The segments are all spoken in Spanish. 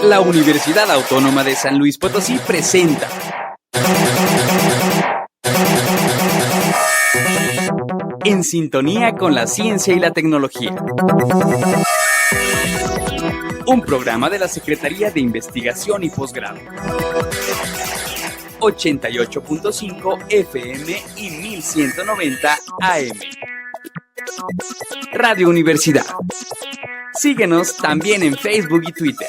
La Universidad Autónoma de San Luis Potosí presenta En sintonía con la ciencia y la tecnología. Un programa de la Secretaría de Investigación y Posgrado. 88.5 FM y 1190 AM. Radio Universidad. Síguenos también en Facebook y Twitter.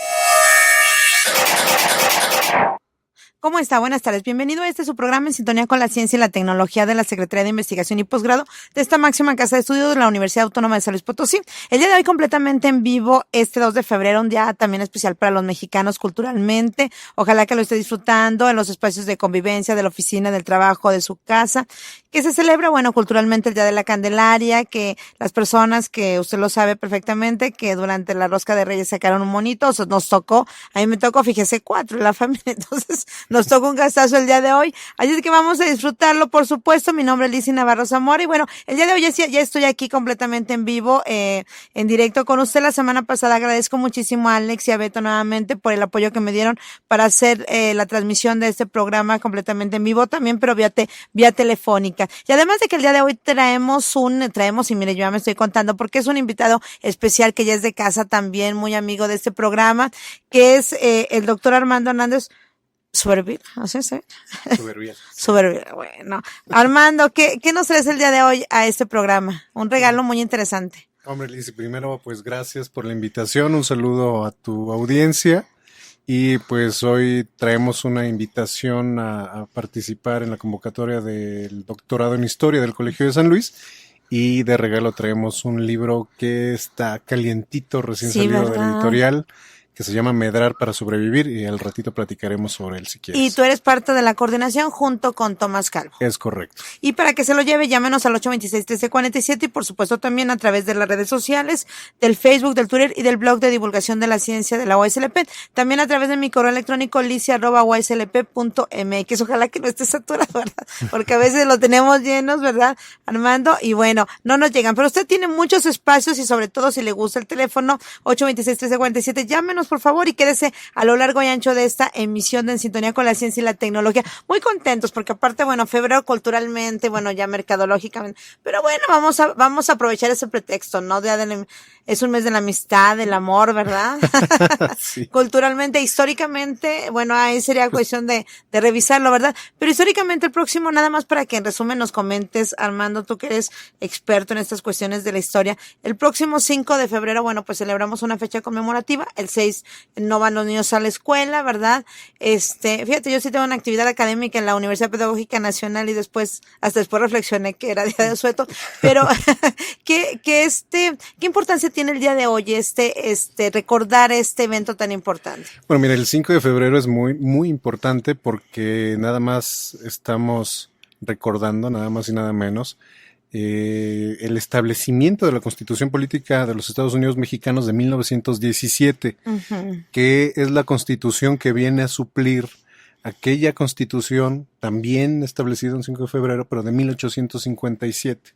¿Cómo está? Buenas tardes. Bienvenido a su programa En sintonía con la ciencia y la tecnología de la Secretaría de Investigación y Posgrado de esta máxima casa de estudios de la Universidad Autónoma de San Luis Potosí. El día de hoy completamente en vivo, 2 de febrero, un día también especial para los mexicanos culturalmente. Ojalá que lo esté disfrutando en los espacios de convivencia, de la oficina, del trabajo, de su casa. Que se celebra, culturalmente el Día de la Candelaria, que las personas que usted lo sabe perfectamente, que durante la Rosca de Reyes sacaron un monito, nos tocó, a mí me tocó, fíjese, 4 en la familia, entonces nos tocó un gastazo el día de hoy, así es que vamos a disfrutarlo, por supuesto. Mi nombre es Lizzy Navarro Zamora y el día de hoy ya estoy aquí completamente en vivo, en directo con usted. La semana pasada agradezco muchísimo a Alex y a Beto nuevamente por el apoyo que me dieron para hacer la transmisión de este programa completamente en vivo también, pero vía telefónica. Y además de que el día de hoy traemos y mire, yo ya me estoy contando porque es un invitado especial que ya es de casa también, muy amigo de este programa, que es el doctor Armando Hernández Suberviel, ¿así es? Suberviel, bueno. Armando, ¿qué nos traes el día de hoy a este programa? Un regalo muy interesante. Hombre, Liz, primero, pues gracias por la invitación, un saludo a tu audiencia. Y pues hoy traemos una invitación a participar en la convocatoria del doctorado en Historia del Colegio de San Luis. Y de regalo traemos un libro que está calientito, recién salido de la editorial, que se llama Medrar para sobrevivir, y al ratito platicaremos sobre él si quieres. Y tú eres parte de la coordinación junto con Tomás Calvo. Es correcto. Y para que se lo lleve, llámenos al 826-1347 y por supuesto también a través de las redes sociales, del Facebook, del Twitter y del blog de divulgación de la ciencia de la UASLP. También a través de mi correo electrónico licia@uaslp.mx. Ojalá que no esté saturado, ¿verdad? Porque a veces lo tenemos llenos, ¿verdad, Armando? Y no nos llegan. Pero usted tiene muchos espacios y sobre todo si le gusta el teléfono, 826-1347, llámenos por favor y quédese a lo largo y ancho de esta emisión de En sintonía con la ciencia y la tecnología. Muy contentos porque aparte, febrero culturalmente, ya mercadológicamente, pero vamos a aprovechar ese pretexto, ¿no? Es un mes de la amistad, del amor, ¿verdad? Sí. Culturalmente, históricamente, ahí sería cuestión de revisarlo, ¿verdad? Pero históricamente el próximo, nada más para que en resumen nos comentes, Armando, tú que eres experto en estas cuestiones de la historia, el próximo 5 de febrero, pues celebramos una fecha conmemorativa, el 6 no van los niños a la escuela, ¿verdad? Fíjate, yo sí tengo una actividad académica en la Universidad Pedagógica Nacional y hasta después reflexioné que era día de asueto, pero ¿qué importancia tiene el día de hoy recordar este evento tan importante? Bueno, mira, el 5 de febrero es muy, muy importante porque nada más estamos recordando, nada más y nada menos, el establecimiento de la Constitución Política de los Estados Unidos Mexicanos de 1917, que es la Constitución que viene a suplir aquella Constitución también establecida el 5 de febrero, pero de 1857.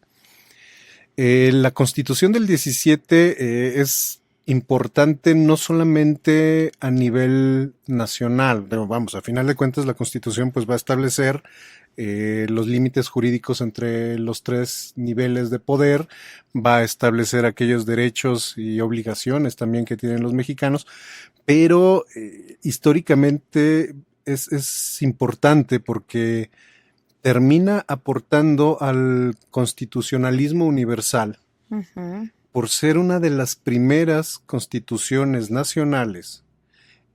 La Constitución del 17 es importante no solamente a nivel nacional, pero a final de cuentas la Constitución pues va a establecer los límites jurídicos entre los 3 niveles de poder, va a establecer aquellos derechos y obligaciones también que tienen los mexicanos, pero históricamente es importante porque termina aportando al constitucionalismo universal por ser una de las primeras constituciones nacionales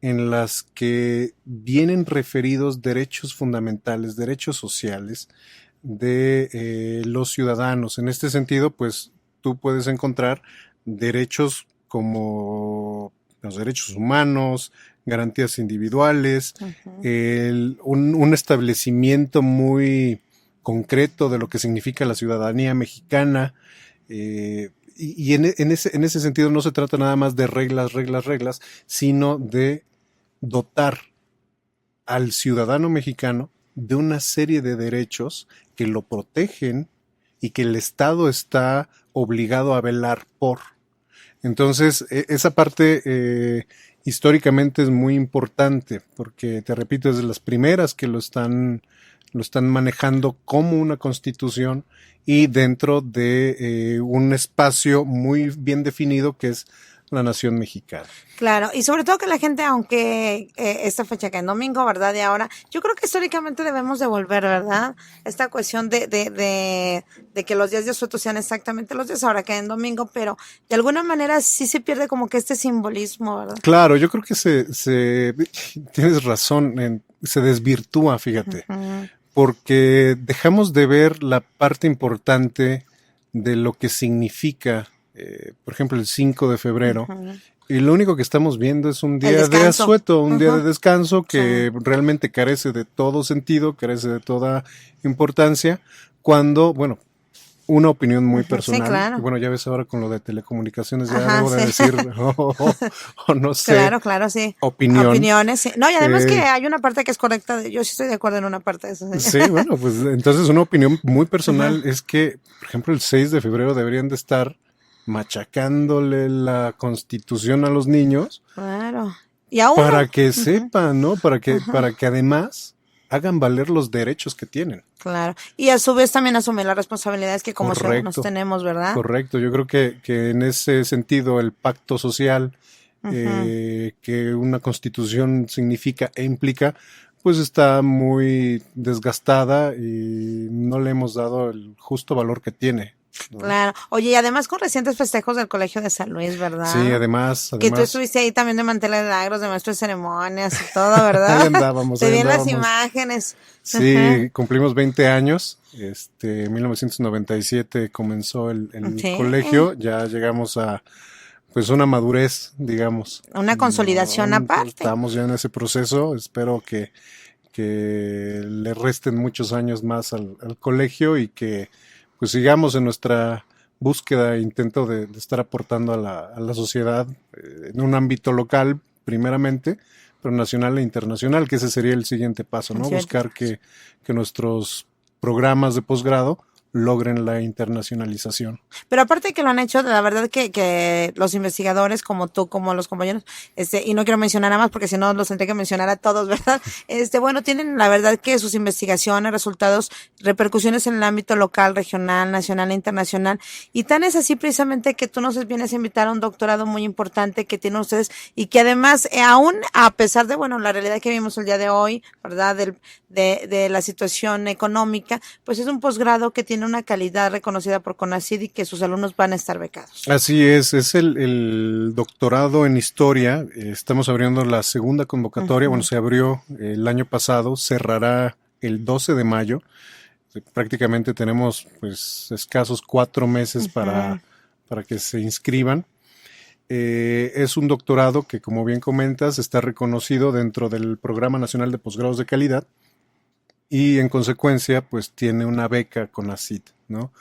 en las que vienen referidos derechos fundamentales, derechos sociales de los ciudadanos. En este sentido, pues tú puedes encontrar derechos como los derechos humanos, garantías individuales, un establecimiento muy concreto de lo que significa la ciudadanía mexicana, y en ese sentido no se trata nada más de reglas, sino de dotar al ciudadano mexicano de una serie de derechos que lo protegen y que el Estado está obligado a velar por. Entonces, esa parte históricamente es muy importante, porque te repito, es de las primeras que lo están manejando como una constitución y dentro de un espacio muy bien definido que es la nación mexicana. Claro, y sobre todo que la gente, aunque esta fecha que en domingo, ¿verdad? Y ahora, yo creo que históricamente debemos de volver, ¿verdad? Esta cuestión de que los días de asueto sean exactamente los días ahora que en domingo, pero de alguna manera sí se pierde como que este simbolismo, ¿verdad? Claro, yo creo que tienes razón, se desvirtúa, fíjate, porque dejamos de ver la parte importante de lo que significa, por ejemplo, el 5 de febrero, y lo único que estamos viendo es un día de asueto, un día de descanso que realmente carece de todo sentido, carece de toda importancia, cuando, bueno, una opinión muy personal. Sí, claro. Bueno, ya ves ahora con lo de telecomunicaciones, ya debo de decir, o no sé. Claro, sí. Opiniones, sí. No, y además que hay una parte que es correcta, yo sí estoy de acuerdo en una parte de eso. Sí, bueno, pues entonces una opinión muy personal es que, por ejemplo, el 6 de febrero deberían de estar machacándole la Constitución a los niños. Claro. Y aún para que sepan, ¿no? Para que además hagan valer los derechos que tienen. Claro. Y a su vez también asumir las responsabilidades que como ciudadanos tenemos, ¿verdad? Correcto. Yo creo que en ese sentido el pacto social que una constitución significa e implica, pues está muy desgastada y no le hemos dado el justo valor que tiene. ¿No? Claro. Oye, y además con recientes festejos del Colegio de San Luis, ¿verdad? Sí, además. Que tú estuviste ahí también de manteles largos, de maestro de ceremonias y todo, ¿verdad? Ahí andábamos. Se ven las imágenes. Sí, cumplimos 20 años. 1997 comenzó el colegio. Ya llegamos a pues una madurez, digamos. Una consolidación aparte. Estamos ya en ese proceso. Espero que le resten muchos años más al colegio y que pues sigamos en nuestra búsqueda e intento de estar aportando a la sociedad en un ámbito local, primeramente, pero nacional e internacional, que ese sería el siguiente paso, ¿no? Buscar que nuestros programas de posgrado logren la internacionalización. Pero aparte que lo han hecho, la verdad que los investigadores como tú, como los compañeros, y no quiero mencionar nada más porque si no los tendré que mencionar a todos, ¿verdad? Bueno, tienen la verdad que sus investigaciones, resultados, repercusiones en el ámbito local, regional, nacional e internacional. Y tan es así precisamente que tú nos vienes a invitar a un doctorado muy importante que tienen ustedes y que además, aún a pesar de, bueno, la realidad que vimos el día de hoy, ¿verdad? De la situación económica, pues es un posgrado que tiene una calidad reconocida por CONACYT y que sus alumnos van a estar becados. Así es el doctorado en historia. Estamos abriendo la segunda convocatoria. Bueno, se abrió el año pasado, cerrará el 12 de mayo. Prácticamente tenemos pues escasos 4 meses para que se inscriban. Es un doctorado que, como bien comentas, está reconocido dentro del Programa Nacional de Posgrados de Calidad y en consecuencia pues tiene una beca CONACYT, ¿no?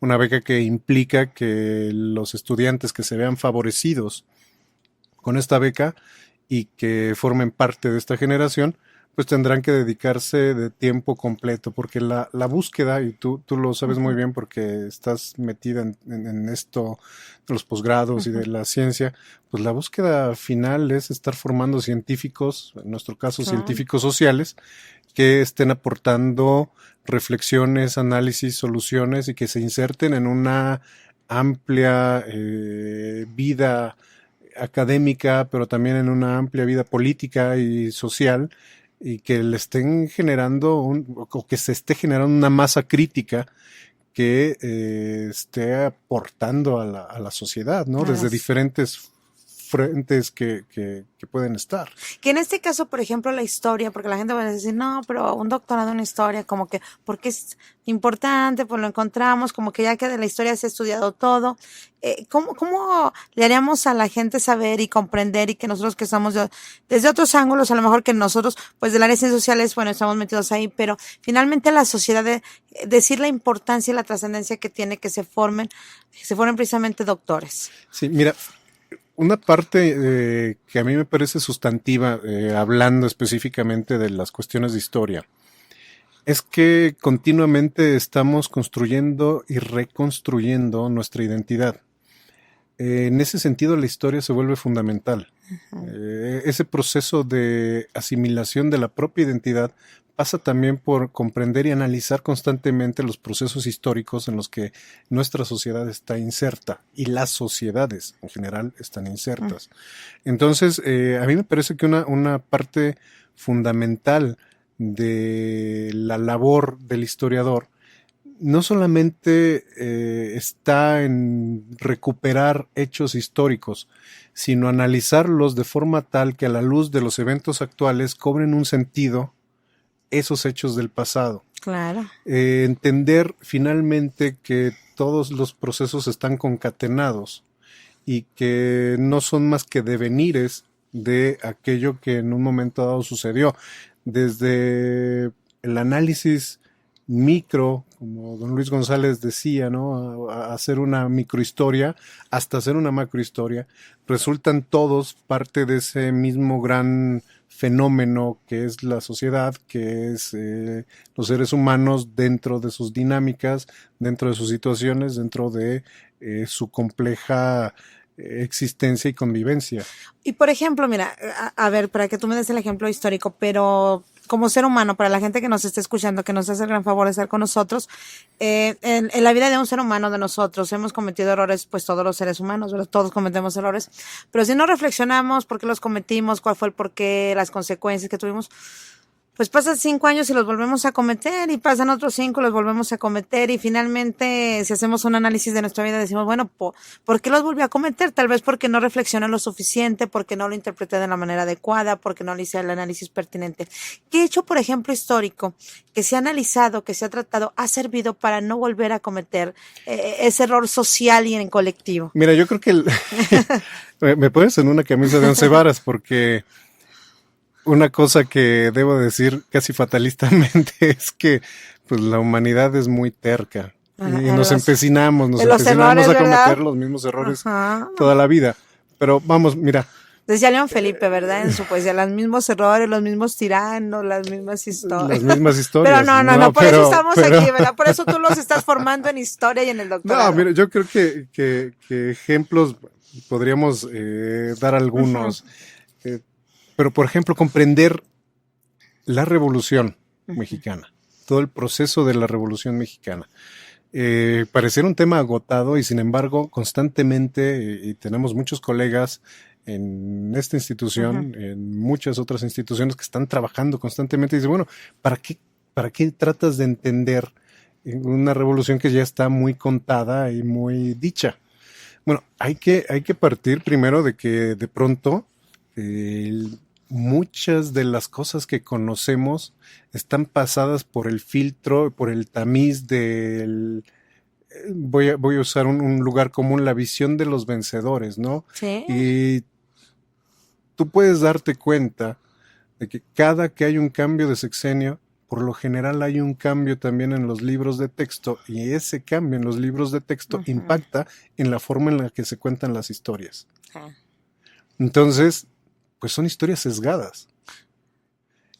Una beca que implica que los estudiantes que se vean favorecidos con esta beca y que formen parte de esta generación pues tendrán que dedicarse de tiempo completo, porque la búsqueda, y tú lo sabes muy bien porque estás metida en esto de los posgrados y de la ciencia, pues la búsqueda final es estar formando científicos, en nuestro caso científicos sociales, que estén aportando reflexiones, análisis, soluciones y que se inserten en una amplia vida académica, pero también en una amplia vida política y social, y que le estén generando o que se esté generando una masa crítica que esté aportando a la sociedad, ¿no? Desde diferentes frentes que pueden estar. Que en este caso, por ejemplo, la historia, porque la gente va a decir, no, pero un doctorado en historia, como que, porque es importante, pues lo encontramos, como que ya que de la historia se ha estudiado todo. ¿Cómo le haríamos a la gente saber y comprender y que nosotros que estamos desde otros ángulos, a lo mejor que nosotros, pues del área de ciencias sociales, bueno, estamos metidos ahí, pero finalmente la sociedad decir la importancia y la trascendencia que tiene que se formen precisamente doctores? Sí, mira, una parte que a mí me parece sustantiva, hablando específicamente de las cuestiones de historia, es que continuamente estamos construyendo y reconstruyendo nuestra identidad. en ese sentido la historia se vuelve fundamental. Ese proceso de asimilación de la propia identidad pasa también por comprender y analizar constantemente los procesos históricos en los que nuestra sociedad está inserta y las sociedades en general están insertas. Entonces, a mí me parece que una parte fundamental de la labor del historiador no solamente está en recuperar hechos históricos, sino analizarlos de forma tal que a la luz de los eventos actuales cobren un sentido esos hechos del pasado. Claro. Entender finalmente que todos los procesos están concatenados y que no son más que devenires de aquello que en un momento dado sucedió. Desde el análisis micro, como don Luis González decía, ¿no? A hacer una microhistoria hasta hacer una macrohistoria, resultan todos parte de ese mismo gran fenómeno que es la sociedad, que es los seres humanos dentro de sus dinámicas, dentro de sus situaciones, dentro de su compleja existencia y convivencia. Y por ejemplo, mira, a ver, para que tú me des el ejemplo histórico, pero como ser humano, para la gente que nos está escuchando, que nos hace el gran favor de estar con nosotros, en la vida de un ser humano, de nosotros, hemos cometido errores, pues todos los seres humanos, ¿verdad? Todos cometemos errores, pero si no reflexionamos por qué los cometimos, cuál fue el porqué, las consecuencias que tuvimos, pues pasan 5 años y los volvemos a cometer, y pasan otros 5 y los volvemos a cometer, y finalmente, si hacemos un análisis de nuestra vida, decimos, bueno, ¿por qué los volví a cometer? Tal vez porque no reflexioné lo suficiente, porque no lo interpreté de la manera adecuada, porque no le hice el análisis pertinente. ¿Qué hecho, por ejemplo, histórico, que se ha analizado, que se ha tratado, ha servido para no volver a cometer ese error social y en colectivo? Mira, yo creo que me pones en una camisa de 11 varas, porque una cosa que debo decir casi fatalistamente es que pues la humanidad es muy terca y nos empecinamos a cometer los mismos errores toda la vida. Pero vamos, mira. Decía León Felipe, ¿verdad? En su poesía, los mismos errores, los mismos tiranos, las mismas historias. Las mismas historias. Pero no, por eso estamos aquí, ¿verdad? Por eso tú los estás formando en historia y en el doctorado. No, mira, yo creo que ejemplos podríamos dar algunos. Pero, por ejemplo, comprender la Revolución Mexicana, todo el proceso de la Revolución Mexicana. Pareciera un tema agotado y, sin embargo, constantemente, y tenemos muchos colegas en esta institución, en muchas otras instituciones que están trabajando constantemente y dicen, bueno, ¿para qué tratas de entender una revolución que ya está muy contada y muy dicha? Bueno, hay que partir primero de que de pronto muchas de las cosas que conocemos están pasadas por el filtro, por el tamiz del... Voy a usar un lugar común, la visión de los vencedores, ¿no? Sí. Y tú puedes darte cuenta de que cada que hay un cambio de sexenio, por lo general hay un cambio también en los libros de texto, y ese cambio en los libros de texto impacta en la forma en la que se cuentan las historias. Entonces, pues son historias sesgadas.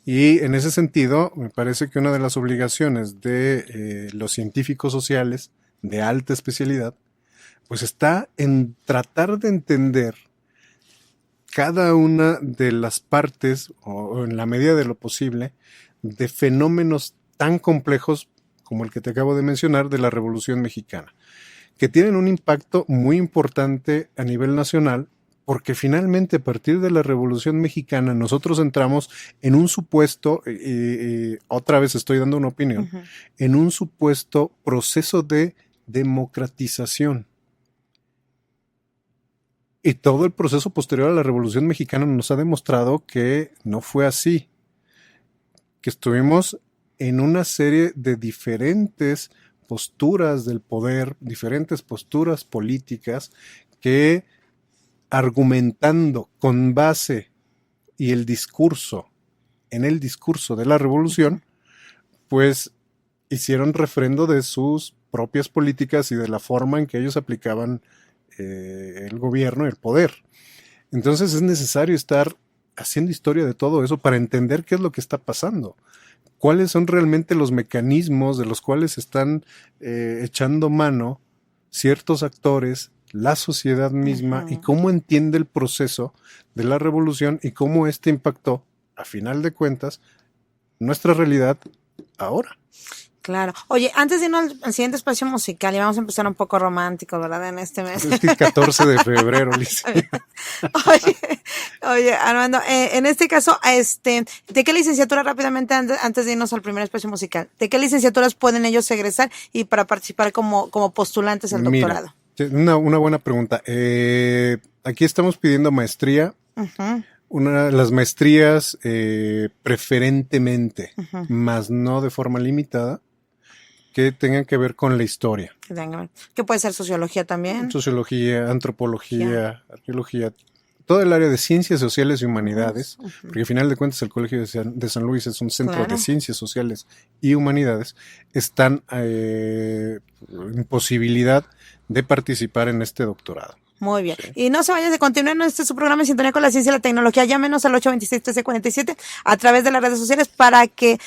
Y en ese sentido, me parece que una de las obligaciones de los científicos sociales de alta especialidad, pues está en tratar de entender cada una de las partes, o en la medida de lo posible, de fenómenos tan complejos como el que te acabo de mencionar de la Revolución Mexicana, que tienen un impacto muy importante a nivel nacional, porque finalmente a partir de la Revolución Mexicana nosotros entramos en un supuesto, otra vez estoy dando una opinión, en un supuesto proceso de democratización. Y todo el proceso posterior a la Revolución Mexicana nos ha demostrado que no fue así, que estuvimos en una serie de diferentes posturas del poder, diferentes posturas políticas que, argumentando con base y el discurso, en el discurso de la revolución, pues hicieron refrendo de sus propias políticas y de la forma en que ellos aplicaban el gobierno y el poder. Entonces es necesario estar haciendo historia de todo eso para entender qué es lo que está pasando, cuáles son realmente los mecanismos de los cuales están echando mano ciertos actores la sociedad misma y cómo entiende el proceso de la revolución y cómo este impactó, a final de cuentas, nuestra realidad ahora. Claro. Oye, antes de irnos al siguiente espacio musical, y vamos a empezar un poco romántico, ¿verdad? En este mes. Es que 14 de febrero, Alicia. Oye, Armando, en este caso, ¿de qué licenciatura rápidamente antes de irnos al primer espacio musical? ¿De qué licenciaturas pueden ellos egresar y para participar como postulantes al doctorado? Mira, una buena pregunta. Aquí estamos pidiendo maestría. Las maestrías preferentemente, más no de forma limitada, que tengan que ver con la historia. Que puede ser sociología también. Sociología, antropología, arqueología, todo el área de ciencias sociales y humanidades, porque al final de cuentas el Colegio de San Luis es un centro de ciencias sociales y humanidades, están en posibilidad de participar en este doctorado. Muy bien. Sí. Y no se vayan de continuar en su programa en sintonía con la ciencia y la tecnología. Llámenos al 826-1347 a través de las redes sociales para que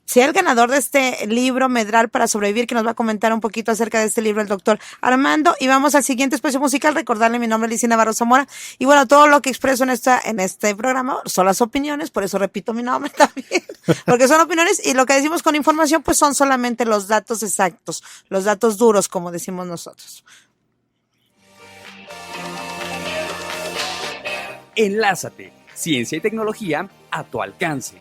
sea el ganador de este libro Medrar para sobrevivir, que nos va a comentar un poquito acerca de este libro el doctor Armando. Y vamos al siguiente espacio musical. Recordarle, mi nombre es Licia Navarro Zamora. Y bueno, todo lo que expreso en este programa son las opiniones, por eso repito mi nombre también, porque son opiniones y lo que decimos con información pues son solamente los datos exactos, los datos duros, como decimos nosotros. Enlázate. Ciencia y tecnología a tu alcance.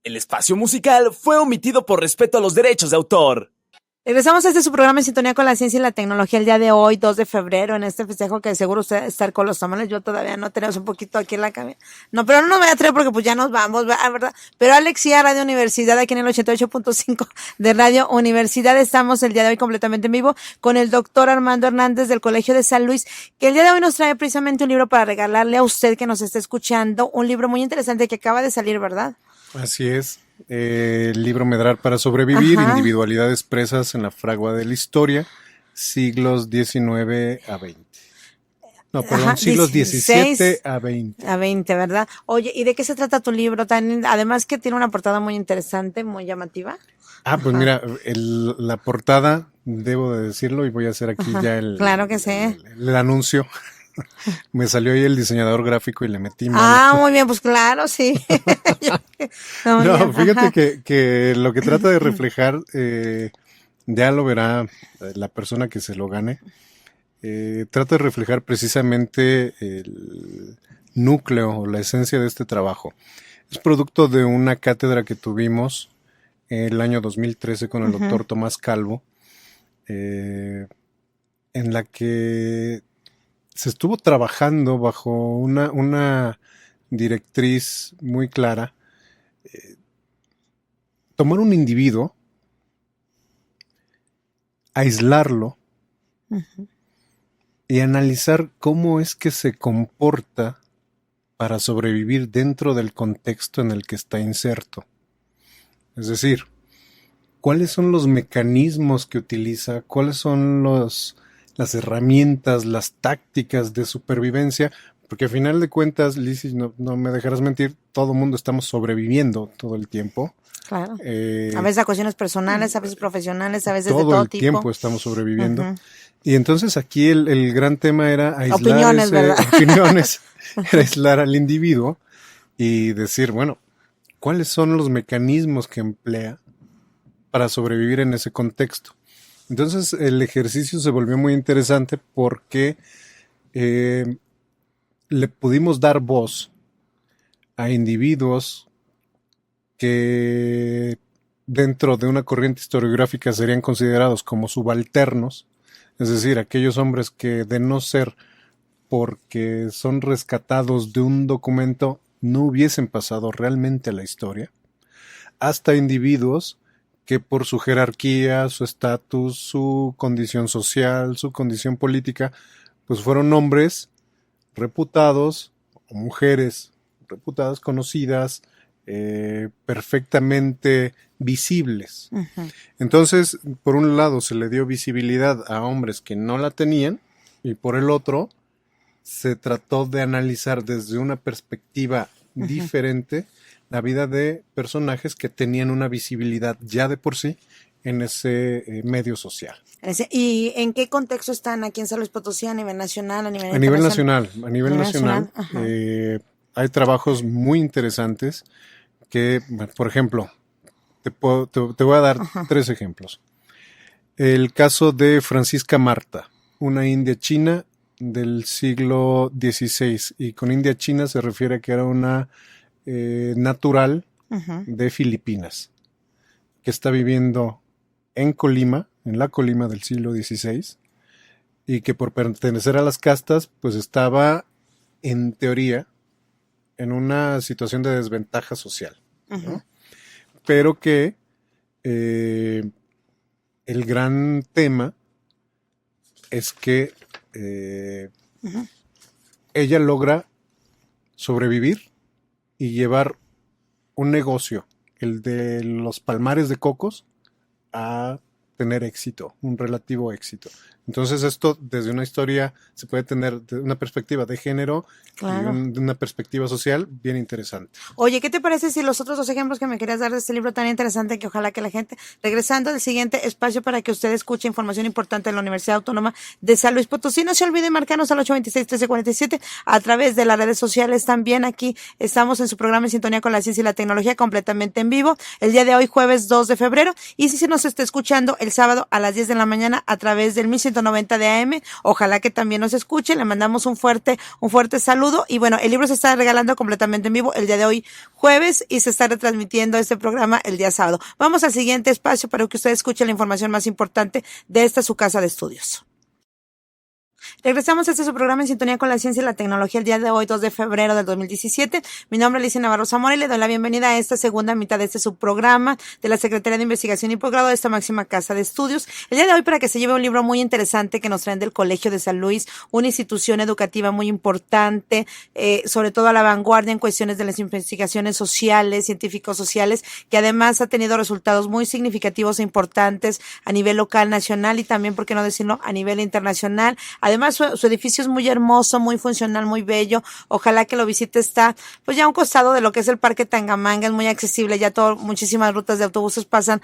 El espacio musical fue omitido por respeto a los derechos de autor. Regresamos a su programa en sintonía con la ciencia y la tecnología el día de hoy, 2 de febrero, en este festejo que seguro usted va a estar con los tamales. Yo todavía no, tenemos un poquito aquí en la cabina. No, pero no nos voy a traer porque pues ya nos vamos, ¿verdad? Pero Alexia, Radio Universidad, aquí en el 88.5 de Radio Universidad, estamos el día de hoy completamente en vivo con el doctor Armando Hernández del Colegio de San Luis, que el día de hoy nos trae precisamente un libro para regalarle a usted que nos está escuchando, un libro muy interesante que acaba de salir, ¿verdad? Así es. El libro Medrar para sobrevivir, individualidades presas en la fragua de la historia, siglos XIX a XX. No, perdón, siglos XVII a XX. A 20, ¿verdad? Oye, ¿y de qué se trata tu libro? Además que tiene una portada muy interesante, muy llamativa. Pues mira, la portada, debo de decirlo, y voy a hacer aquí ya claro que sí. el anuncio. Me salió ahí el diseñador gráfico y le metí mano. Muy bien, pues claro, sí. No, fíjate que lo que trata de reflejar, ya lo verá la persona que se lo gane, trata de reflejar precisamente el núcleo o la esencia de este trabajo. Es producto de una cátedra que tuvimos el año 2013 con el doctor Tomás Calvo, en la que se estuvo trabajando bajo una directriz muy clara, tomar un individuo, aislarlo y analizar cómo es que se comporta para sobrevivir dentro del contexto en el que está inserto. Es decir, cuáles son los mecanismos que utiliza, cuáles son las herramientas, las tácticas de supervivencia, porque al final de cuentas, Lizy, no me dejarás mentir, todo el mundo estamos sobreviviendo todo el tiempo. Claro. A veces a cuestiones personales, a veces profesionales, a veces de todo tipo. Todo el tiempo estamos sobreviviendo. Y entonces aquí el gran tema era aislar opiniones, era aislar al individuo y decir, bueno, ¿cuáles son los mecanismos que emplea para sobrevivir en ese contexto? Entonces el ejercicio se volvió muy interesante porque le pudimos dar voz a individuos que dentro de una corriente historiográfica serían considerados como subalternos, es decir, aquellos hombres que de no ser porque son rescatados de un documento no hubiesen pasado realmente a la historia, hasta individuos que por su jerarquía, su estatus, su condición social, su condición política, pues fueron hombres reputados o mujeres reputadas, conocidas, perfectamente visibles. Entonces, por un lado se le dio visibilidad a hombres que no la tenían y por el otro se trató de analizar desde una perspectiva diferente la vida de personajes que tenían una visibilidad ya de por sí en ese medio social. ¿Y en qué contexto están aquí en San Luis Potosí, a nivel nacional, a nivel internacional? A nivel nacional, hay trabajos muy interesantes que, por ejemplo, te voy a dar 3 ejemplos. El caso de Francisca Marta, una india china del siglo XVI, y con india china se refiere a que era una natural de Filipinas, que está viviendo en Colima, en la Colima del siglo XVI, y que por pertenecer a las castas, pues estaba, en teoría, en una situación de desventaja social, ¿no? Pero que el gran tema es que ella logra sobrevivir y llevar un negocio, el de los palmares de cocos, a tener éxito, un relativo éxito. Entonces esto desde una historia se puede tener de una perspectiva de género, claro, y de una perspectiva social bien interesante. Oye, ¿qué te parece si los otros 2 ejemplos que me querías dar de este libro tan interesante, que ojalá que la gente, regresando al siguiente espacio para que usted escuche información importante de la Universidad Autónoma de San Luis Potosí, no se olvide marcarnos al 826-1347 a través de las redes sociales también. Aquí estamos en su programa En Sintonía con la Ciencia y la Tecnología, completamente en vivo, el día de hoy, jueves 2 de febrero, y si se nos está escuchando el sábado a las 10 de la mañana a través del 1190 de AM, ojalá que también nos escuchen, le mandamos un fuerte saludo. Y bueno, el libro se está regalando completamente en vivo el día de hoy, jueves, y se está retransmitiendo este programa el día sábado. Vamos al siguiente espacio para que usted escuche la información más importante de esta su casa de estudios. Regresamos a su programa En Sintonía con la Ciencia y la Tecnología el día de hoy, 2 de febrero del 2017. Mi nombre es Alicia Navarro Zamora y le doy la bienvenida a esta segunda mitad de este subprograma de la Secretaría de Investigación y Posgrado de esta máxima casa de estudios. El día de hoy, para que se lleve un libro muy interesante que nos traen del Colegio de San Luis, una institución educativa muy importante, sobre todo a la vanguardia en cuestiones de las investigaciones sociales, científicos-sociales, que además ha tenido resultados muy significativos e importantes a nivel local, nacional y también, por qué no decirlo, a nivel internacional. Además, su edificio es muy hermoso, muy funcional, muy bello. Ojalá que lo visite. Está pues ya a un costado de lo que es el Parque Tangamanga, es muy accesible, ya muchísimas rutas de autobuses pasan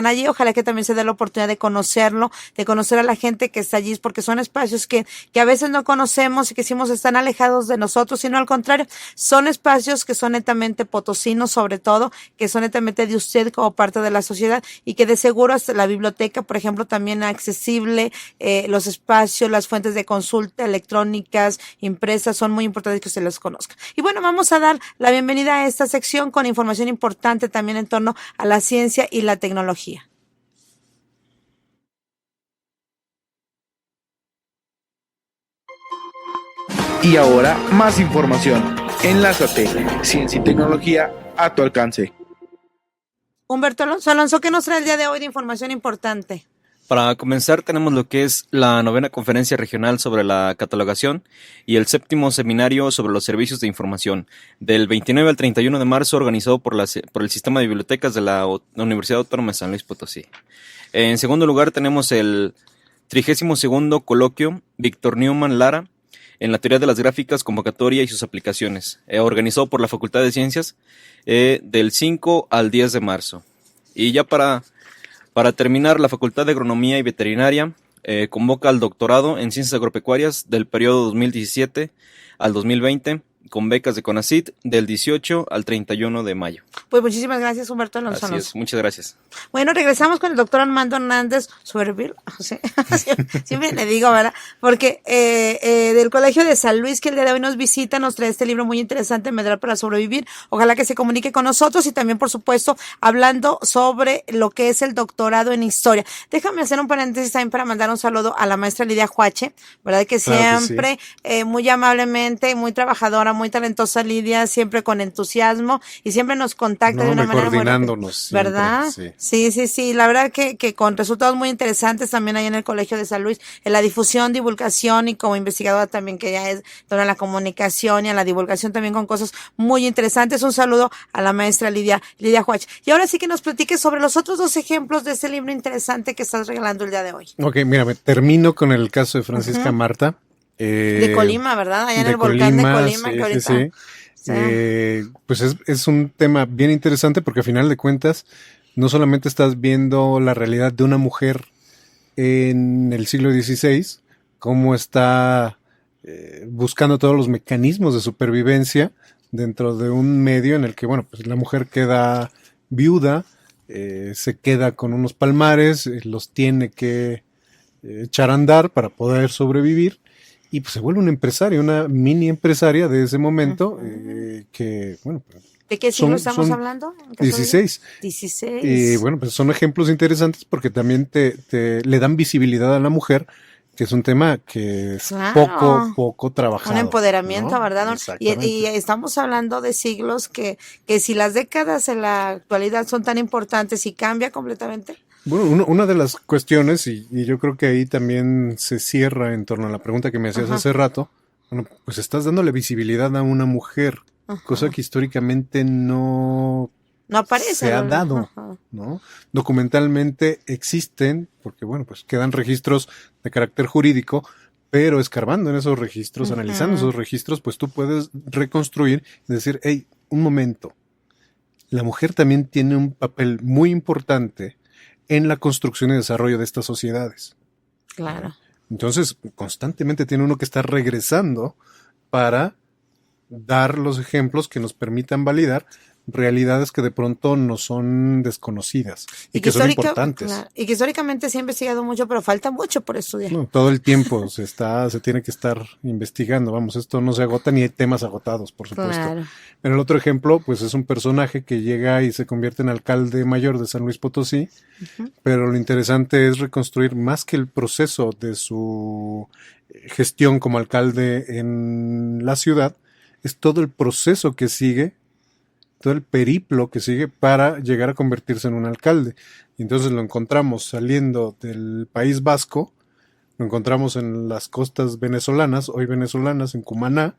allí. Ojalá que también se dé la oportunidad de conocerlo, de conocer a la gente que está allí, porque son espacios que a veces no conocemos y que decimos están alejados de nosotros, sino al contrario, son espacios que son netamente potosinos, sobre todo, que son netamente de usted como parte de la sociedad, y que de seguro hasta la biblioteca, por ejemplo, también accesible, los espacios, las fuentes de consulta electrónicas, impresas, son muy importantes que usted las conozca. Y bueno, vamos a dar la bienvenida a esta sección con información importante también en torno a la ciencia y la tecnología. Y ahora, más información. Enlázate. Ciencia y tecnología a tu alcance. Humberto Alonso, ¿qué nos trae el día de hoy de información importante? Para comenzar, tenemos lo que es la 9ª Conferencia Regional sobre la Catalogación y el 7º Seminario sobre los Servicios de Información, del 29 al 31 de marzo, organizado por el Sistema de Bibliotecas de la Universidad Autónoma de San Luis Potosí. En segundo lugar, tenemos el 32º Coloquio Víctor Newman Lara en la teoría de las gráficas, convocatoria y sus aplicaciones, organizado por la Facultad de Ciencias, del 5 al 10 de marzo. Y ya para terminar, la Facultad de Agronomía y Veterinaria convoca al doctorado en Ciencias Agropecuarias del periodo 2017 al 2020, con becas de CONACYT del 18 al 31 de mayo. Pues muchísimas gracias, Humberto Alonso. Así es, muchas gracias. Bueno, regresamos con el doctor Armando Hernández Suervil, siempre le digo, ¿verdad? Porque del Colegio de San Luis, que el día de hoy nos visita, nos trae este libro muy interesante, Medrar para Sobrevivir. Ojalá que se comunique con nosotros y también, por supuesto, hablando sobre lo que es el doctorado en Historia. Déjame hacer un paréntesis también para mandar un saludo a la maestra Lidia Huache, ¿verdad? Que siempre, muy amablemente, muy trabajadora, muy talentosa Lidia, siempre con entusiasmo y siempre nos contacta de una manera coordinándonos muy rápida, ¿verdad? Sí, la verdad que con resultados muy interesantes también ahí en el Colegio de San Luis, en la difusión, divulgación y como investigadora también, que ya es toda la comunicación y a la divulgación también con cosas muy interesantes. Un saludo a la maestra Lidia Huach. Y ahora sí que nos platiques sobre los otros 2 ejemplos de ese libro interesante que estás regalando el día de hoy. Ok, mira, termino con el caso de Francisca Marta. De Colima, ¿verdad? Allá en de el volcán de Colima, sí, que ahorita... sí. Sí. Pues es un tema bien interesante porque a final de cuentas no solamente estás viendo la realidad de una mujer en el siglo XVI, cómo está buscando todos los mecanismos de supervivencia dentro de un medio en el que, bueno, pues la mujer queda viuda, se queda con unos palmares, los tiene que echar a andar para poder sobrevivir y pues se vuelve una empresaria, una mini empresaria de ese momento que, bueno, ¿De qué siglo estamos son hablando? 16. 16. Y bueno, pues son ejemplos interesantes porque también le dan visibilidad a la mujer, que es un tema que es Claro. poco trabajado. Un empoderamiento, ¿no? ¿verdad? Exactamente. Y estamos hablando de siglos que si las décadas en la actualidad son tan importantes y cambia completamente. Bueno, una de las cuestiones, y yo creo que ahí también se cierra en torno a la pregunta que me hacías Ajá. hace rato, bueno, pues estás dándole visibilidad a una mujer, Ajá. cosa que históricamente no aparece. se ha ¿verdad? dado, Ajá. ¿no? Documentalmente existen, porque bueno, pues quedan registros de carácter jurídico, pero escarbando en esos registros, analizando esos registros, pues tú puedes reconstruir y decir, hey, un momento, la mujer también tiene un papel muy importante en la construcción y desarrollo de estas sociedades. Claro. Entonces, constantemente tiene uno que estar regresando para dar los ejemplos que nos permitan validar realidades que de pronto no son desconocidas y que son importantes. Claro, y que históricamente se ha investigado mucho, pero falta mucho por estudiar. No, todo el tiempo se tiene que estar investigando. Vamos, esto no se agota ni hay temas agotados, por supuesto. Claro. Pero el otro ejemplo, pues es un personaje que llega y se convierte en alcalde mayor de San Luis Potosí, pero lo interesante es reconstruir más que el proceso de su gestión como alcalde en la ciudad, es todo el proceso que sigue, todo el periplo que sigue para llegar a convertirse en un alcalde. Y entonces lo encontramos saliendo del País Vasco, lo encontramos en las costas venezolanas, hoy venezolanas, en Cumaná,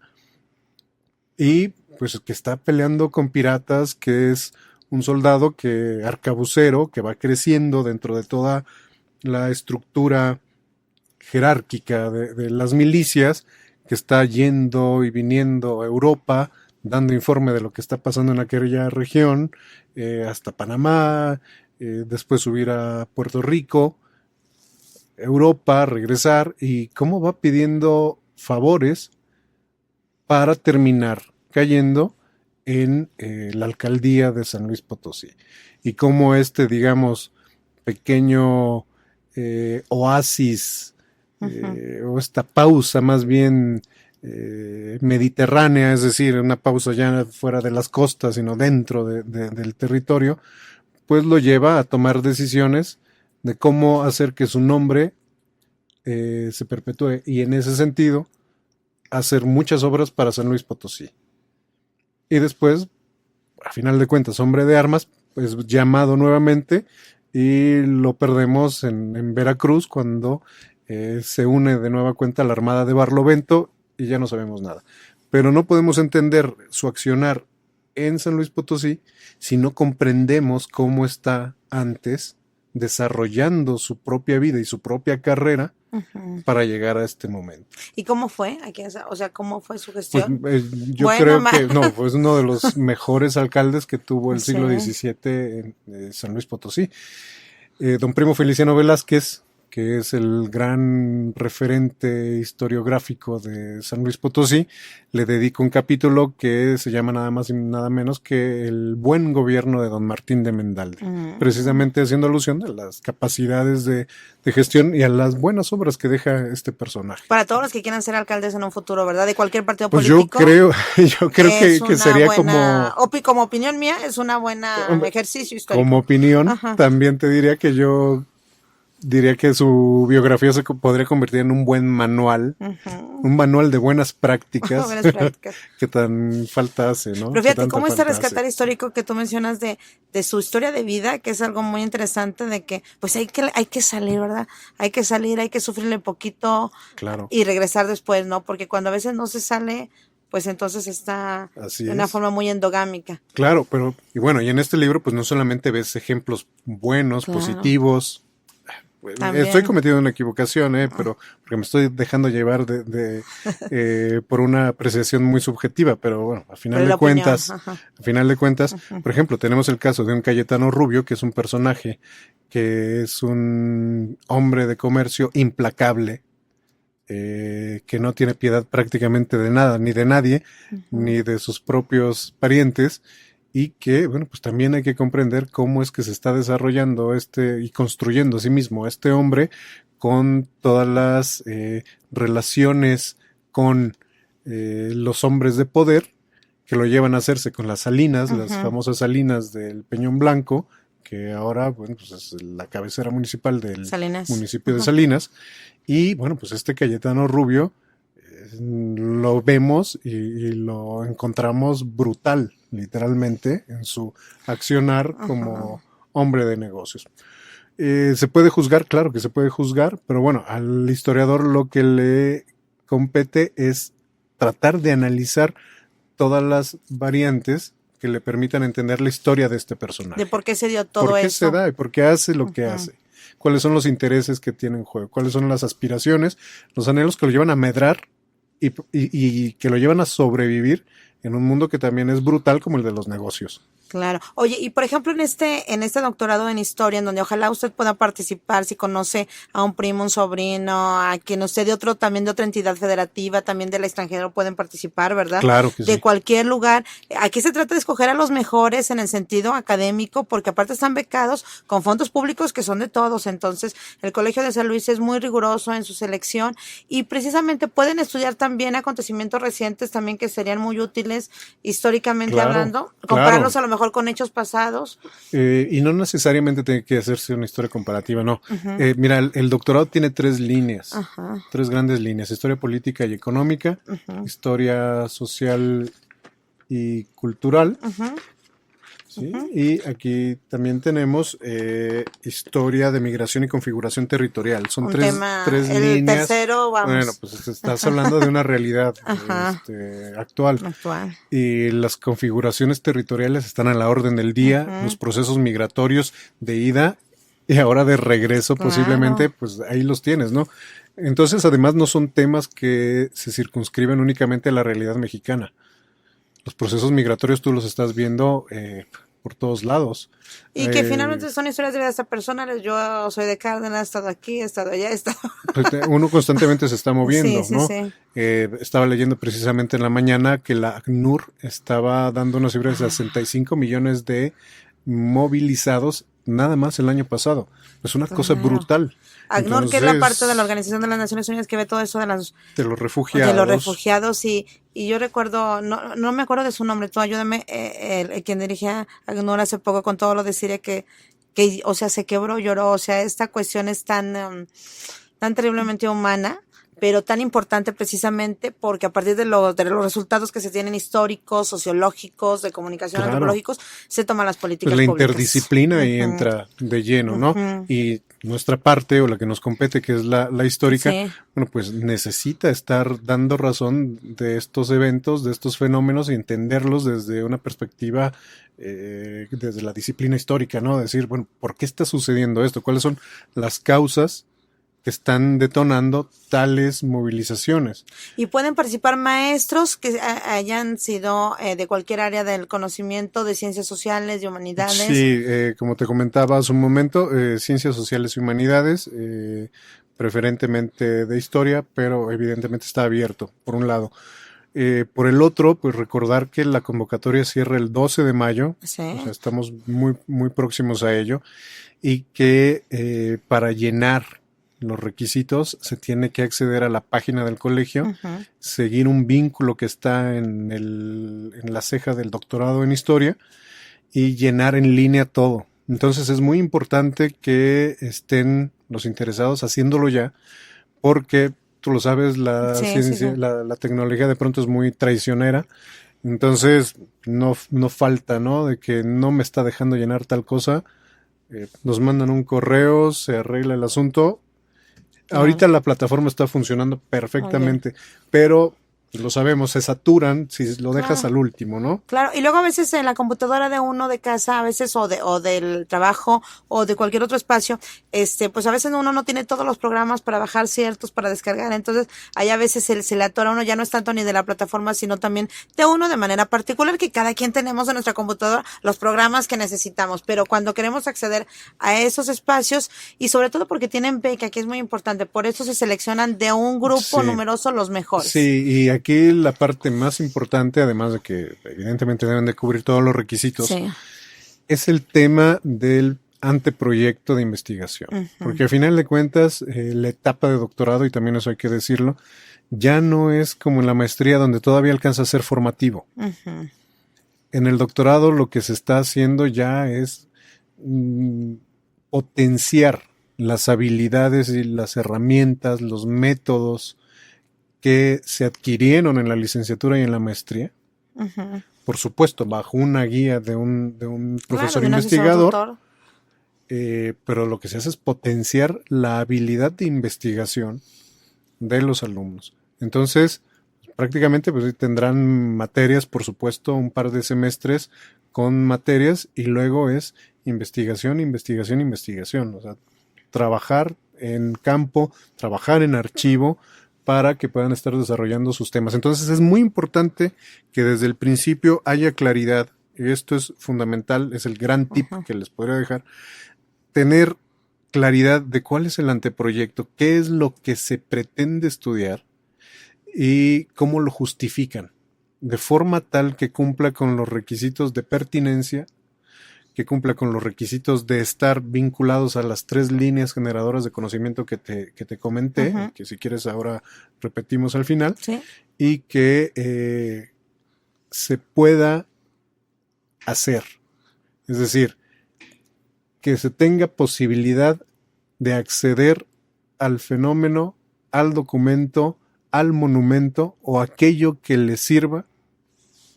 y pues que está peleando con piratas, que es un soldado arcabucero, que va creciendo dentro de toda la estructura jerárquica de las milicias, que está yendo y viniendo a Europa, dando informe de lo que está pasando en aquella región, hasta Panamá, después subir a Puerto Rico, Europa, regresar, y cómo va pidiendo favores para terminar cayendo en la alcaldía de San Luis Potosí. Y cómo digamos, pequeño oasis, o esta pausa más bien mediterránea, es decir, una pausa ya fuera de las costas, sino dentro del territorio, pues lo lleva a tomar decisiones de cómo hacer que su nombre se perpetúe, y en ese sentido hacer muchas obras para San Luis Potosí. Y después, a final de cuentas, hombre de armas, pues llamado nuevamente, y lo perdemos en Veracruz cuando se une de nueva cuenta a la Armada de Barlovento y ya no sabemos nada. Pero no podemos entender su accionar en San Luis Potosí si no comprendemos cómo está antes desarrollando su propia vida y su propia carrera para llegar a este momento. ¿Y cómo fue? O sea, ¿cómo fue su gestión? Pues, yo creo que fue uno de los mejores alcaldes que tuvo el siglo XVII en San Luis Potosí. Don Primo Feliciano Velázquez, que es el gran referente historiográfico de San Luis Potosí, le dedico un capítulo que se llama nada más y nada menos que El buen gobierno de don Martín de Mendalde, precisamente haciendo alusión a las capacidades de gestión y a las buenas obras que deja este personaje. Para todos los que quieran ser alcaldes en un futuro, ¿verdad? De cualquier partido pues político. Yo creo que sería como opinión mía, es una buena ejercicio histórico. Como opinión, Ajá. También te diría que yo diría que su biografía se podría convertir en un buen manual, un manual de buenas prácticas, que tan falta hace, ¿no? Pero fíjate, cómo este rescatar histórico que tú mencionas de su historia de vida, que es algo muy interesante, de que pues hay que salir, ¿verdad? Hay que salir, hay que sufrirle poquito, claro, y regresar después, ¿no? Porque cuando a veces no se sale, pues entonces está de una forma muy endogámica. Claro, y en este libro pues no solamente ves ejemplos buenos, positivos, También. Estoy cometiendo una equivocación, pero porque me estoy dejando llevar por una apreciación muy subjetiva, pero bueno, a final Pero de la opinión, cuentas, ajá. por ejemplo, tenemos el caso de un Cayetano Rubio, que es un personaje que es un hombre de comercio implacable, que no tiene piedad prácticamente de nada, ni de nadie, ni de sus propios parientes, y que, bueno, pues también hay que comprender cómo es que se está desarrollando y construyendo a sí mismo este hombre con todas las relaciones con los hombres de poder que lo llevan a hacerse con las Salinas, las famosas Salinas del Peñón Blanco, que ahora, bueno, pues es la cabecera municipal del Salinas. municipio de Salinas. Y bueno, pues este Cayetano Rubio lo vemos y lo encontramos brutal, literalmente, en su accionar como hombre de negocios. ¿Se puede juzgar? Claro que se puede juzgar, pero bueno, al historiador lo que le compete es tratar de analizar todas las variantes que le permitan entender la historia de este personaje. De por qué se dio todo eso. ¿Por qué se da y por qué hace lo que hace? ¿Cuáles son los intereses que tiene en juego? ¿Cuáles son las aspiraciones, los anhelos que lo llevan a medrar y que lo llevan a sobrevivir en un mundo que también es brutal como el de los negocios? Claro. Oye, y por ejemplo, en este doctorado en historia, en donde ojalá usted pueda participar, si conoce a un primo, un sobrino, a quien usted también de otra entidad federativa, también del extranjero pueden participar, ¿verdad? Claro que sí. De cualquier lugar. Aquí se trata de escoger a los mejores en el sentido académico, porque aparte están becados con fondos públicos que son de todos. Entonces, el Colegio de San Luis es muy riguroso en su selección y precisamente pueden estudiar también acontecimientos recientes también que serían muy útiles históricamente hablando, compararlos a lo mejor con hechos pasados. Y no necesariamente tiene que hacerse una historia comparativa, no. Mira, el doctorado tiene 3 líneas, 3 grandes líneas: historia política y económica, historia social y cultural. ¿Sí? Y aquí también tenemos historia de migración y configuración territorial. Son tres el líneas. Tercero, vamos. Bueno, pues estás hablando de una realidad actual. Y las configuraciones territoriales están a la orden del día. Los procesos migratorios de ida y ahora de regreso, posiblemente, pues ahí los tienes, ¿no? Entonces, además, no son temas que se circunscriben únicamente a la realidad mexicana. Los procesos migratorios tú los estás viendo por todos lados. Y que finalmente son historias de vidas personales. Yo soy de Cárdenas, he estado aquí, he estado allá, he estado... Pues uno constantemente se está moviendo, sí, ¿no? Sí. Estaba leyendo precisamente en la mañana que la ACNUR estaba dando una cifra de 65 millones de movilizados nada más el año pasado. Es una cosa brutal. ACNUR, que es la parte de la Organización de las Naciones Unidas que ve todo eso de los refugiados. De los refugiados, y yo recuerdo, no me acuerdo de su nombre, tú ayúdame, quien dirige ACNUR hace poco con todo lo de Siria que o sea, se quebró, lloró, o sea, esta cuestión es tan terriblemente humana, pero tan importante precisamente porque a partir de los resultados que se tienen históricos, sociológicos, de comunicación, antropológicos, se toman las políticas pues la públicas. Interdisciplina ahí entra de lleno, ¿no? Y nuestra parte, o la que nos compete, que es la histórica, bueno, pues necesita estar dando razón de estos eventos, de estos fenómenos y entenderlos desde una perspectiva, desde la disciplina histórica, ¿no? Decir, bueno, ¿por qué está sucediendo esto? ¿Cuáles son las causas que están detonando tales movilizaciones? Y pueden participar maestros que hayan sido de cualquier área del conocimiento, de ciencias sociales, de humanidades. Sí, como te comentaba hace un momento, ciencias sociales y humanidades, preferentemente de historia, pero evidentemente está abierto, por un lado. Por el otro, pues recordar que la convocatoria cierra el 12 de mayo, o sea, estamos muy, muy próximos a ello, y que para llenar los requisitos se tiene que acceder a la página del colegio, seguir un vínculo que está en la ceja del doctorado en historia y llenar en línea todo. Entonces es muy importante que estén los interesados haciéndolo ya, porque tú lo sabes, la ciencia, la tecnología de pronto es muy traicionera. Entonces no falta, ¿no? De que no me está dejando llenar tal cosa. Nos mandan un correo, se arregla el asunto. Ahorita la plataforma está funcionando perfectamente, pero lo sabemos, se saturan si lo dejas Claro. al último, ¿no? Claro, y luego a veces en la computadora de uno de casa, a veces o del trabajo o de cualquier otro espacio, pues a veces uno no tiene todos los programas para bajar ciertos, para descargar, entonces ahí a veces se le atora a uno, ya no es tanto ni de la plataforma, sino también de uno de manera particular, que cada quien tenemos en nuestra computadora los programas que necesitamos, pero cuando queremos acceder a esos espacios, y sobre todo porque tienen beca, que es muy importante, por eso se seleccionan de un grupo Sí. numeroso los mejores. Sí, y aquí la parte más importante, además de que evidentemente deben de cubrir todos los requisitos, Sí. es el tema del anteproyecto de investigación. Ujú. Porque al final de cuentas, la etapa de doctorado, y también eso hay que decirlo, ya no es como en la maestría donde todavía alcanza a ser formativo. Ujú. En el doctorado lo que se está haciendo ya es potenciar las habilidades y las herramientas, los métodos que se adquirieron en la licenciatura y en la maestría. Ujú. Por supuesto, bajo una guía de un profesor Claro, de un asesor investigador, tutor. pero lo que se hace es potenciar la habilidad de investigación de los alumnos. Entonces, prácticamente pues tendrán materias, por supuesto, un par de semestres con materias y luego es investigación, investigación, investigación. O sea, trabajar en campo, trabajar en archivo para que puedan estar desarrollando sus temas. Entonces es muy importante que desde el principio haya claridad, y esto es fundamental, es el gran tip que les podría dejar, tener claridad de cuál es el anteproyecto, qué es lo que se pretende estudiar y cómo lo justifican, de forma tal que cumpla con los requisitos de pertinencia, que cumpla con los requisitos de estar vinculados a las 3 líneas generadoras de conocimiento que te comenté, Ujú. que si quieres ahora repetimos al final, Sí. y que se pueda hacer. Es decir, que se tenga posibilidad de acceder al fenómeno, al documento, al monumento o aquello que le sirva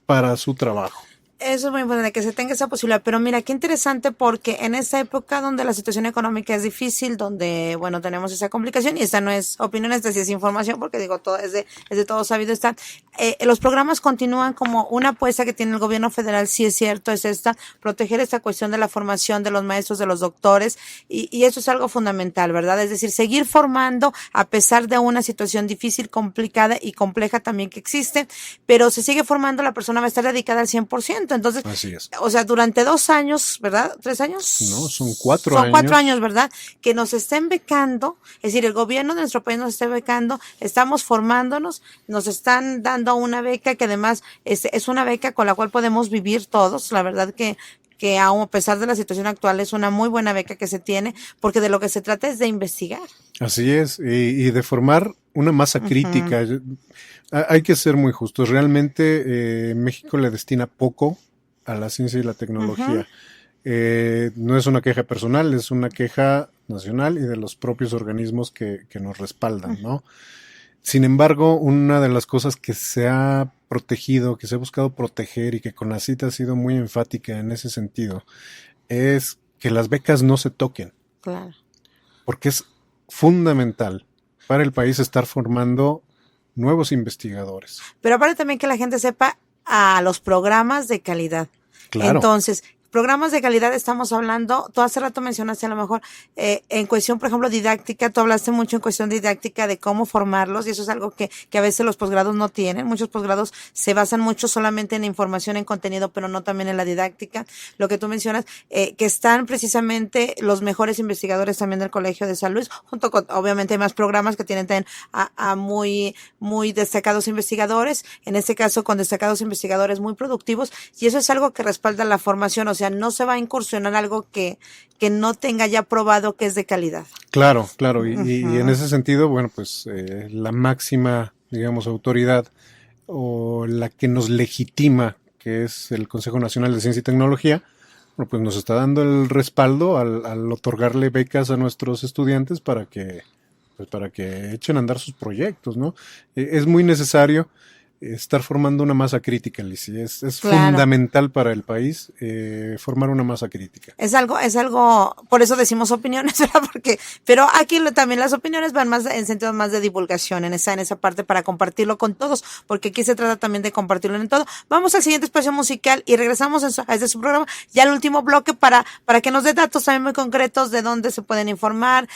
para su trabajo. Eso es muy importante, que se tenga esa posibilidad. Pero mira, qué interesante, porque en esta época donde la situación económica es difícil, donde, bueno, tenemos esa complicación, y esta no es opinión, esta sí es información, porque digo, todo es de todo sabido está. Los programas continúan como una apuesta que tiene el gobierno federal, sí es cierto, es esta, proteger esta cuestión de la formación de los maestros, de los doctores, y eso es algo fundamental, ¿verdad? Es decir, seguir formando a pesar de una situación difícil, complicada y compleja también que existe, pero se sigue formando, la persona va a estar dedicada al 100%. Entonces, Así es. o sea, durante 2 años, ¿verdad? 3 años. No, son 4 Son años. 4 años, ¿verdad? Que nos estén becando, es decir, el gobierno de nuestro país nos esté becando, estamos formándonos, nos están dando una beca que además es una beca con la cual podemos vivir todos. La verdad que aun a pesar de la situación actual es una muy buena beca que se tiene, porque de lo que se trata es de investigar. Así es, y de formar una masa crítica. Hay que ser muy justos. Realmente México le destina poco a la ciencia y la tecnología. No es una queja personal, es una queja nacional y de los propios organismos que nos respaldan, ¿no? Sin embargo, una de las cosas que se ha protegido, que se ha buscado proteger y que CONACYT ha sido muy enfática en ese sentido, es que las becas no se toquen. Claro. Porque es fundamental para el país estar formando nuevos investigadores. Pero aparte también que la gente sepa a los programas de calidad. Claro. Entonces, programas de calidad estamos hablando, tú hace rato mencionaste a lo mejor en cuestión, por ejemplo, didáctica, tú hablaste mucho en cuestión didáctica de cómo formarlos, y eso es algo que a veces los posgrados no tienen. Muchos posgrados se basan mucho solamente en información, en contenido, pero no también en la didáctica. Lo que tú mencionas, que están precisamente los mejores investigadores también del Colegio de San Luis, junto con, obviamente, hay más programas que tienen también a muy, muy destacados investigadores, en este caso con destacados investigadores muy productivos, y eso es algo que respalda la formación. O sea, no se va a incursionar algo que no tenga ya probado que es de calidad. Claro, claro. Y en ese sentido, bueno, pues la máxima, digamos, autoridad o la que nos legitima, que es el Consejo Nacional de Ciencia y Tecnología, bueno, pues nos está dando el respaldo al otorgarle becas a nuestros estudiantes para que echen a andar sus proyectos, ¿no? Es muy necesario. estar formando una masa crítica, Lizzy. Es Claro. fundamental para el país formar una masa crítica. Es algo, por eso decimos opiniones, ¿verdad? Pero aquí también las opiniones van más en sentido más de divulgación, en esa parte para compartirlo con todos, porque aquí se trata también de compartirlo en todo. Vamos al siguiente espacio musical y regresamos a este su programa, ya al último bloque para que nos dé datos también muy concretos de dónde se pueden informar,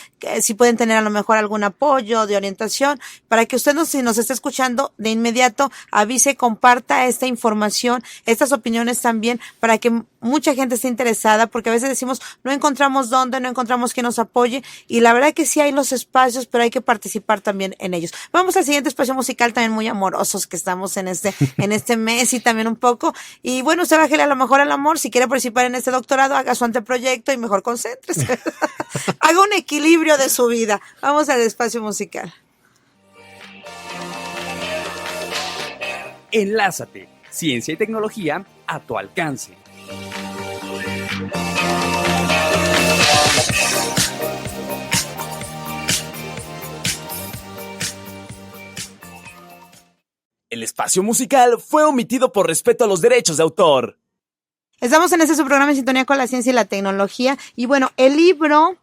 si pueden tener a lo mejor algún apoyo de orientación, para que usted si nos está escuchando de inmediato avise, comparta esta información, estas opiniones también, para que mucha gente esté interesada, porque a veces decimos, no encontramos dónde, no encontramos quién nos apoye, y la verdad que sí hay los espacios, pero hay que participar también en ellos. Vamos al siguiente espacio musical, también muy amorosos que estamos en este mes y también un poco, y bueno, usted bájele a lo mejor al amor, si quiere participar en este doctorado, haga su anteproyecto y mejor concéntrese. Haga un equilibrio de su vida. Vamos al espacio musical. Enlázate. Ciencia y tecnología a tu alcance. El espacio musical fue omitido por respeto a los derechos de autor. Estamos en su programa en sintonía con la ciencia y la tecnología. Y bueno, el libro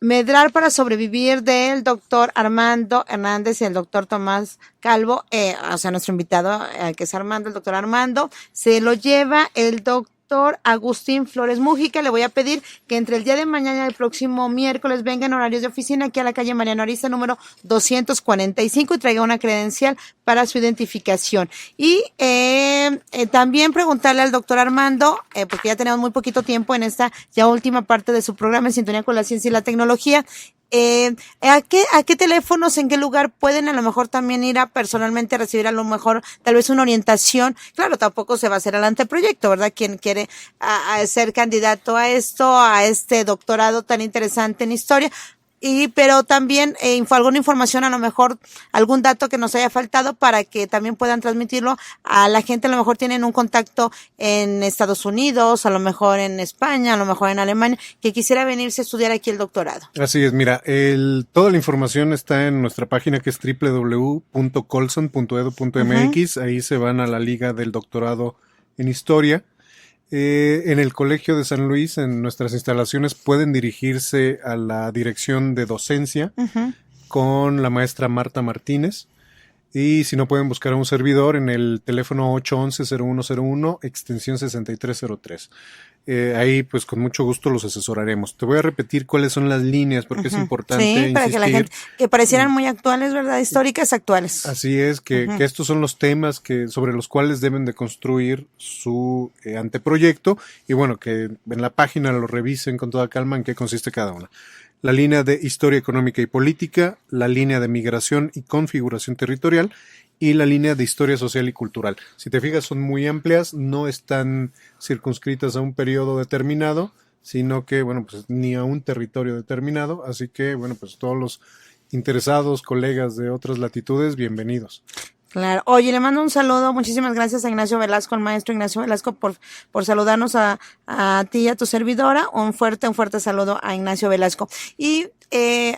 Medrar para sobrevivir del doctor Armando Hernández y el doctor Tomás Calvo, o sea, nuestro invitado, que es Armando, el doctor Armando, se lo lleva el doctor Agustín Flores Mújica. Le voy a pedir que entre el día de mañana y el próximo miércoles venga en horarios de oficina aquí a la calle Mariano Arista número 245 y traiga una credencial para su identificación. Y también preguntarle al doctor Armando, porque ya tenemos muy poquito tiempo en esta ya última parte de su programa en sintonía con la ciencia y la tecnología, ¿a qué teléfonos, en qué lugar pueden a lo mejor también ir a personalmente recibir a lo mejor tal vez una orientación? Claro, tampoco se va a hacer el anteproyecto, ¿verdad? Quien quiere a ser candidato a este doctorado tan interesante en historia. Pero también alguna información, a lo mejor algún dato que nos haya faltado para que también puedan transmitirlo a la gente. A lo mejor tienen un contacto en Estados Unidos, a lo mejor en España, a lo mejor en Alemania, que quisiera venirse a estudiar aquí el doctorado. Así es, mira, toda la información está en nuestra página que es www.colson.edu.mx. Ahí se van a la liga del doctorado en historia. En el Colegio de San Luis, en nuestras instalaciones, pueden dirigirse a la dirección de docencia con la maestra Marta Martínez. Y si no, pueden buscar a un servidor en el teléfono 811-0101, extensión 6303. Ahí, pues, con mucho gusto los asesoraremos. Te voy a repetir cuáles son las líneas, porque es importante insistir. Para que la gente, que parecieran muy actuales, ¿verdad? Históricas, actuales. Así es, que estos son los temas sobre los cuales deben de construir su anteproyecto, y bueno, que en la página lo revisen con toda calma en qué consiste cada una. La línea de historia económica y política, la línea de migración y configuración territorial, y la línea de historia social y cultural. Si te fijas, son muy amplias, no están circunscritas a un periodo determinado, sino que, bueno, pues ni a un territorio determinado. Así que, bueno, pues todos los interesados, colegas de otras latitudes, bienvenidos. Claro. Oye, le mando un saludo. Muchísimas gracias a Ignacio Velasco, al maestro Ignacio Velasco, por saludarnos a ti y a tu servidora. Un fuerte saludo a Ignacio Velasco. Y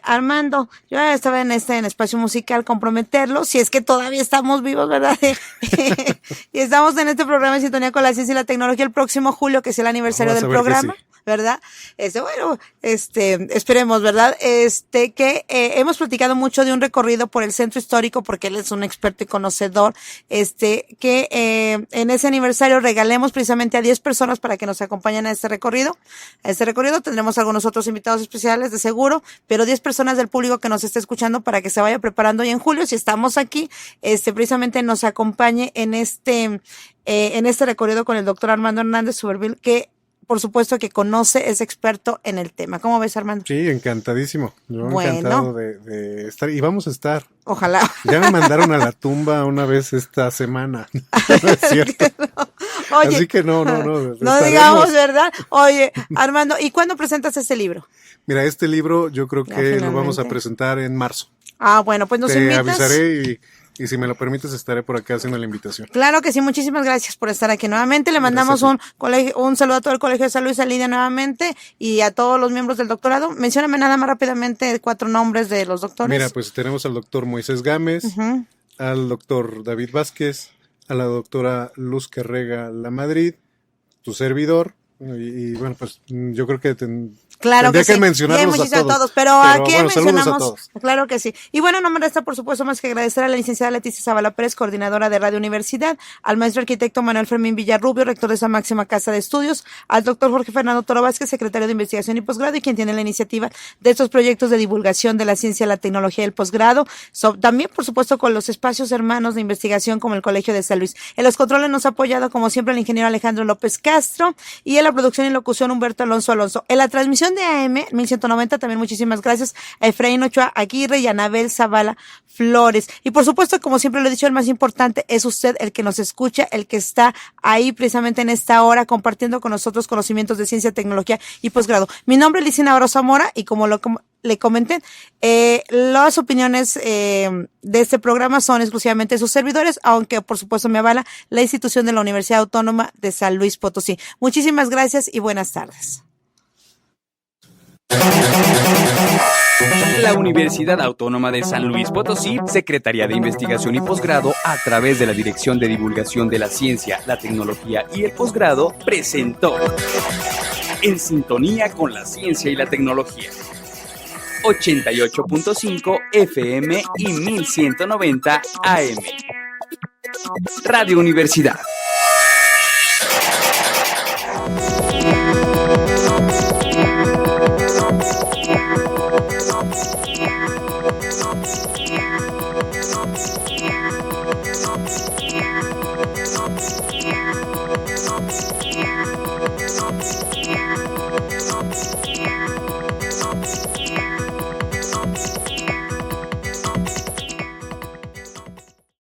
Armando, yo estaba en espacio musical, comprometerlo, si es que todavía estamos vivos, ¿verdad? Y estamos en este programa en sintonía con la ciencia y la tecnología el próximo julio, que es el aniversario del programa. Sí. ¿Verdad? Esperemos, ¿verdad? Que hemos platicado mucho de un recorrido por el centro histórico, porque él es un experto y conocedor, en ese aniversario regalemos precisamente a 10 personas para que nos acompañen a este recorrido. A este recorrido tendremos algunos otros invitados especiales, de seguro, pero 10 personas del público que nos esté escuchando para que se vaya preparando, y en julio, si estamos aquí, precisamente nos acompañe en este recorrido con el doctor Armando Hernández Suberville, que por supuesto que conoce, es experto en el tema. ¿Cómo ves, Armando? Sí, encantadísimo. Yo encantado de estar, y vamos a estar. Ojalá. Ya me mandaron a la tumba una vez esta semana. No es cierto. No. Oye, así que no. No digamos, ¿verdad? Oye, Armando, ¿y cuándo presentas este libro? Mira, este libro yo creo que lo vamos a presentar en marzo. Ah, bueno, pues nos invitas. Te avisaré y si me lo permites estaré por acá haciendo la invitación. Claro que sí, muchísimas gracias por estar aquí nuevamente. Le mandamos un saludo a todo el Colegio de San Luis, a Lidia nuevamente, y a todos los miembros del doctorado. Mencióname nada más rápidamente 4 nombres de los doctores. Mira, pues tenemos al doctor Moisés Gámez, al doctor David Vázquez, a la doctora Luz Carrega La Madrid, tu servidor, y bueno, pues yo creo que Claro tendría que sí. mencionarlos Bien, a todos. pero aquí bueno, saludos a mencionamos, todos. claro que sí. Y bueno, no me resta por supuesto más que agradecer a la licenciada Leticia Zavala Pérez, coordinadora de Radio Universidad, al maestro arquitecto Manuel Fermín Villarrubio, rector de esa máxima casa de estudios, al doctor Jorge Fernando Toro Vázquez, secretario de Investigación y Posgrado y quien tiene la iniciativa de estos proyectos de divulgación de la ciencia, la tecnología y el posgrado. También, por supuesto, con los espacios hermanos de investigación como el Colegio de San Luis. En los controles nos ha apoyado, como siempre, el ingeniero Alejandro López Castro y en la producción y locución Humberto Alonso. En la transmisión de AM 1190 también muchísimas gracias a Efraín Ochoa Aguirre y a Anabel Zavala Flores. Y por supuesto, como siempre lo he dicho, el más importante es usted, el que nos escucha, el que está ahí precisamente en esta hora compartiendo con nosotros conocimientos de ciencia, tecnología y posgrado. Mi nombre es Licina Oro Zamora y como le comenté, las opiniones de este programa son exclusivamente de sus servidores, aunque por supuesto me avala la institución de la Universidad Autónoma de San Luis Potosí. Muchísimas gracias y buenas tardes. La Universidad Autónoma de San Luis Potosí, Secretaría de Investigación y Posgrado, a través de la Dirección de Divulgación de la Ciencia, la Tecnología y el Posgrado, presentó En Sintonía con la Ciencia y la Tecnología. 88.5 FM y 1190 AM. Radio Universidad.